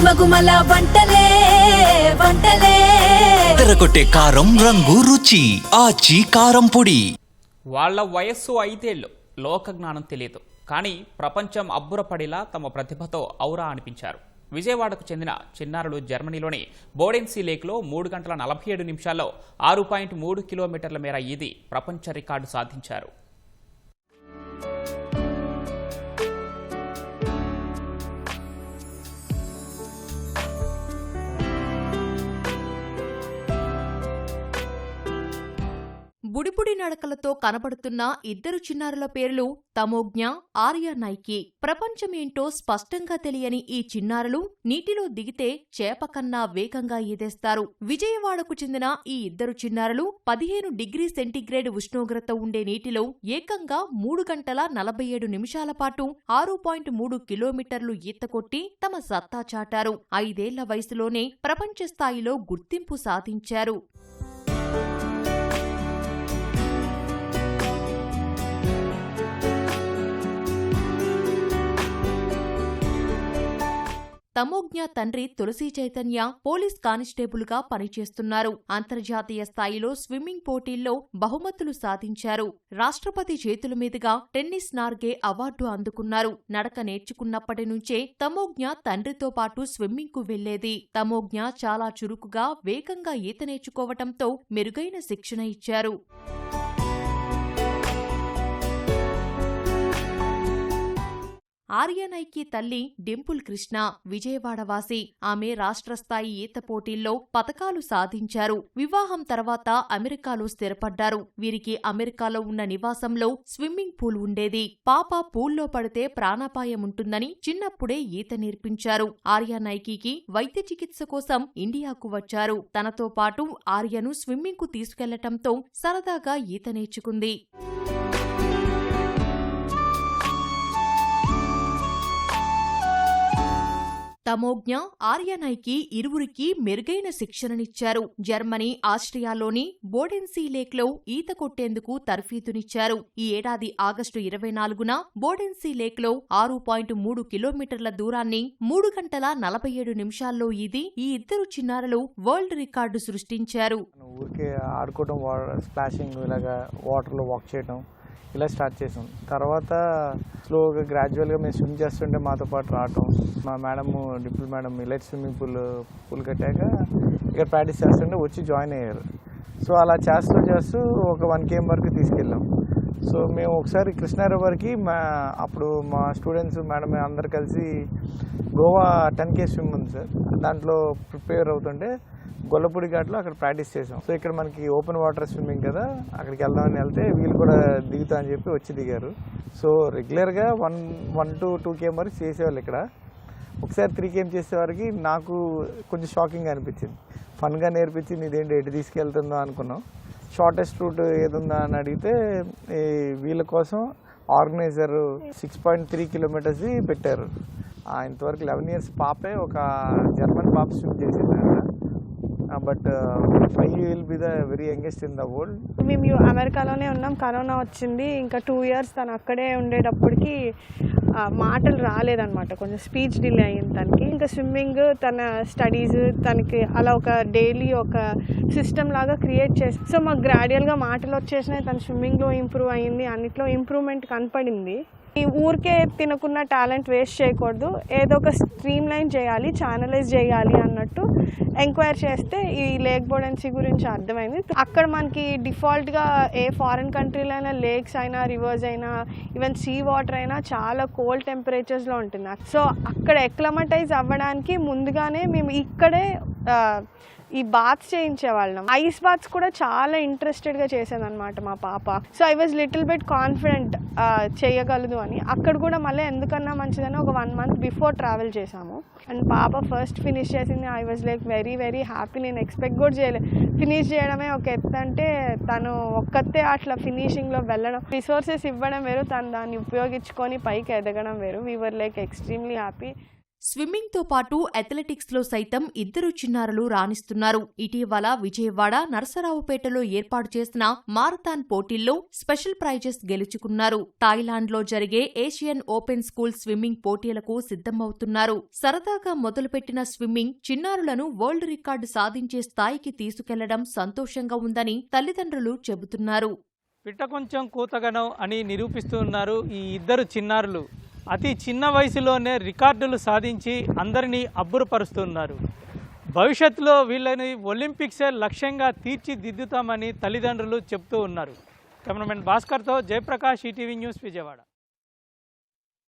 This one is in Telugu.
గుమగుమల వంటలే వంటలే తెరకొట్టే కారం రంగు రుచి ఆచి కారం పొడి. వాళ్ళ వయస్సు 5 ఏళ్ళు, లోక జ్ఞానం తెలియదు, కానీ ప్రపంచం అబ్బురపడేలా తమ ప్రతిభతో ఔరా అనిపించారు. విజయవాడకు చెందిన చిన్నారులు జర్మనీలోని బోడెన్సీ లేక్లో 3 గంటల 47 నిమిషాల్లో 6.3 కిలోమీటర్ల మేర ఈది ప్రపంచ రికార్డు సాధించారు. బుడిబుడి నడకలతో కనబడుతున్న ఇద్దరు చిన్నారుల పేర్లు తమోజ్ఞ, ఆర్య నైకి. ప్రపంచమేంటో స్పష్టంగా తెలియని ఈ చిన్నారులు నీటిలో దిగితే చేప కన్నా వేగంగా ఈదేస్తారు. విజయవాడకు చెందిన ఈ ఇద్దరు చిన్నారులు 15 డిగ్రీ సెంటీగ్రేడ్ ఉష్ణోగ్రత ఉండే నీటిలో ఏకంగా 3 గంటల 47 నిమిషాల పాటు 6.3 కిలోమీటర్లు ఈత కొట్టి తమ సత్తా చాటారు. 5 ఏళ్ల వయసులోనే ప్రపంచ స్థాయిలో గుర్తింపు సాధించారు. తమోజ్ఞ తండ్రి తులసీ చైతన్య పోలీస్ కానిస్టేబుల్గా పనిచేస్తున్నారు. అంతర్జాతీయ స్థాయిలో స్విమ్మింగ్ పోటీల్లో బహుమతులు సాధించారు. రాష్ట్రపతి చేతుల మీదుగా టెన్నిస్ నార్గే అవార్డు అందుకున్నారు. నడక నేర్చుకున్నప్పటి నుంచే తమోజ్ఞ తండ్రితో పాటు స్విమ్మింగ్ కు వెళ్లేది. తమోజ్ఞ చాలా చురుకుగా, వేగంగా ఈత నేర్చుకోవటంతో మెరుగైన శిక్షణ ఇచ్చారు. ఆర్యనైకి తల్లి డింపుల్ కృష్ణ విజయవాడవాసి. ఆమె రాష్ట్రస్థాయి ఈత పోటీల్లో పతకాలు సాధించారు. వివాహం తర్వాత అమెరికాలో స్థిరపడ్డారు. వీరికి అమెరికాలో ఉన్న నివాసంలో స్విమ్మింగ్ పూల్ ఉండేది. పాప పూల్లో పడితే ప్రాణాపాయముంటుందని చిన్నప్పుడే ఈత నేర్పించారు. ఆర్యనైకి వైద్య చికిత్స కోసం ఇండియాకు వచ్చారు. తనతో పాటు ఆర్యను స్విమ్మింగ్ కు తీసుకెళ్లటంతో సరదాగా ఈత నేర్చుకుంది. తమోజ్ఞ, ఆర్యనైకి ఇరువురికి మెరుగైన శిక్షణనిచ్చారు. జర్మనీ, ఆస్ట్రియాలోని బోడెన్సీ లేక్లో ఈత కొట్టేందుకు తర్ఫీదునిచ్చారు. ఈ ఏడాది ఆగస్టు 24న బోడెన్సీ లేక్లో 6.3 కిలోమీటర్ల దూరాన్ని 3 గంటల 47 నిమిషాల్లో ఈది ఈ ఇద్దరు చిన్నారులు వరల్డ్ రికార్డు సృష్టించారు. ఊరికే ఆడుకోవడం, స్ప్లాషింగ్, ఇలాగా వాటర్లో వాక్ చేయడం ఇలా స్టార్ట్ చేసాం. తర్వాత స్లోగా గ్రాడ్యువల్గా మేము స్విమ్ చేస్తుంటే మాతో పాటు రావటం. మా madam, Dimple madam elite swimming pool కట్టాక ఇక్కడ ప్రాక్టీస్ చేస్తుంటే వచ్చి జాయిన్ అయ్యారు. సో అలా చేస్తూ ఒక 1 km వరకు తీసుకెళ్ళాం. సో మేము ఒకసారి కృష్ణారావుకి అప్పుడు మా స్టూడెంట్స్, మేడం అందరు కలిసి గోవా 10K స్విమ్ ఉంది సార్, దాంట్లో ప్రిపేర్ అవుతుంటే గొల్లపూడి ఘాట్లో అక్కడ ప్రాక్టీస్ చేసాం. సో ఇక్కడ మనకి ఓపెన్ వాటర్ స్విమ్మింగ్ కదా, అక్కడికి వెళ్దామని వెళ్తే వీళ్ళు కూడా దిగుతా అని చెప్పి వచ్చి దిగారు. సో రెగ్యులర్గా 1 to 2 km వరకు చేసేవాళ్ళు. ఇక్కడ ఒకసారి 3 km చేసేవారికి నాకు కొంచెం షాకింగ్ అనిపించింది. ఫన్గా నేర్పించింది, ఇదేంటి ఎటు తీసుకెళ్తుందో అనుకున్నాం. షార్టెస్ట్ రూట్ ఏదుందా అని అడిగితే వీళ్ళ కోసం ఆర్గనైజర్ 6.3 కిలోమీటర్స్ పెట్టారు. ఇంతవరకు 11 years పాపే ఒక జర్మన్ పాప స్విమ్ చేసింది. But 5 will be the very youngest in the world. మేము అమెరికాలోనే ఉన్నాం, కరోనా వచ్చింది. ఇంకా 2 years తను అక్కడే ఉండేటప్పటికి మాటలు రాలేదన్నమాట, కొంచెం స్పీచ్ డిలే అయ్యింది తనకి. ఇంకా స్విమ్మింగ్, తన స్టడీస్, తనకి అలా ఒక డైలీ ఒక సిస్టమ్ లాగా క్రియేట్ చేసి, సో మాకు గ్రాడ్యువల్గా మాటలు వచ్చేసినాయి. తన స్విమ్మింగ్లో ఇంప్రూవ్ అయ్యింది, అన్నిట్లో ఇంప్రూవ్మెంట్ కనపడింది. ఈ ఊరికే తినకున్న టాలెంట్ వేస్ట్ చేయకూడదు, ఏదో ఒక స్ట్రీమ్ లైన్ చేయాలి, ఛానలైజ్ చేయాలి అన్నట్టు ఎంక్వైరీ చేస్తే ఈ లేక్ బోడెన్సీ గురించి అర్థమైంది. అక్కడ మనకి డిఫాల్ట్గా ఏ ఫారిన్ కంట్రీలో అయినా లేక్స్ అయినా, రివర్స్ అయినా, ఈవెన్ సీ వాటర్ అయినా చాలా కోల్డ్ టెంపరేచర్స్లో ఉంటుంది. సో అక్కడ ఎక్లమటైజ్ అవ్వడానికి ముందుగానే మేము ఇక్కడే ఈ బాత్స్ చేయించేవాళ్ళం. ఐస్ బాత్స్ కూడా చాలా ఇంట్రెస్టెడ్గా చేసేదన్నమాట మా పాప. So I was little bit confident చేయగలదు అని. అక్కడ కూడా మళ్ళీ ఎందుకన్నా మంచిదని ఒక 1 month బిఫోర్ ట్రావెల్ చేశాము. అండ్ పాప ఫస్ట్ ఫినిష్ చేసింది. I was like very very happy. నేను ఎక్స్పెక్ట్ కూడా చేయలేదు. ఫినిష్ చేయడమే ఒక ఎత్తు అంటే తను ఒక్కతే అట్లా ఫినిషింగ్లో వెళ్ళడం, రిసోర్సెస్ ఇవ్వడం వేరు, తను దాన్ని ఉపయోగించుకొని పైకి ఎదగడం వేరు. We were like extremely happy. స్విమ్మింగ్తో పాటు అథ్లెటిక్స్లో సైతం ఇద్దరు చిన్నారులు రాణిస్తున్నారు. ఇటీవల విజయవాడ నరసరావుపేటలో ఏర్పాటు చేసిన మారథాన్ పోటీల్లో స్పెషల్ ప్రైజెస్ గెలుచుకున్నారు. థాయిలాండ్లో జరిగే ఏషియన్ ఓపెన్ స్కూల్ స్విమ్మింగ్ పోటీలకు సిద్ధమవుతున్నారు. సరదాగా మొదలుపెట్టిన స్విమ్మింగ్ చిన్నారులను వరల్డ్ రికార్డు సాధించే స్థాయికి తీసుకెళ్లడం సంతోషంగా ఉందని తల్లిదండ్రులు చెబుతున్నారు. పిట్ట కొంచెం కూతగనం అని నిరూపిస్తూ ఉన్నారు ఈ ఇద్దరు చిన్నారులు. అతి చిన్న వయసులోనే రికార్డులు సాధించి అందరినీ అబ్బురపరుస్తున్నారు. భవిష్యత్తులో వీళ్ళని ఒలింపిక్సే లక్ష్యంగా తీర్చిదిద్దుతామని తల్లిదండ్రులు చెబుతూ ఉన్నారు. కెమెరామెన్ భాస్కర్తో జయప్రకాష్, ఈటీవీ న్యూస్, విజయవాడ.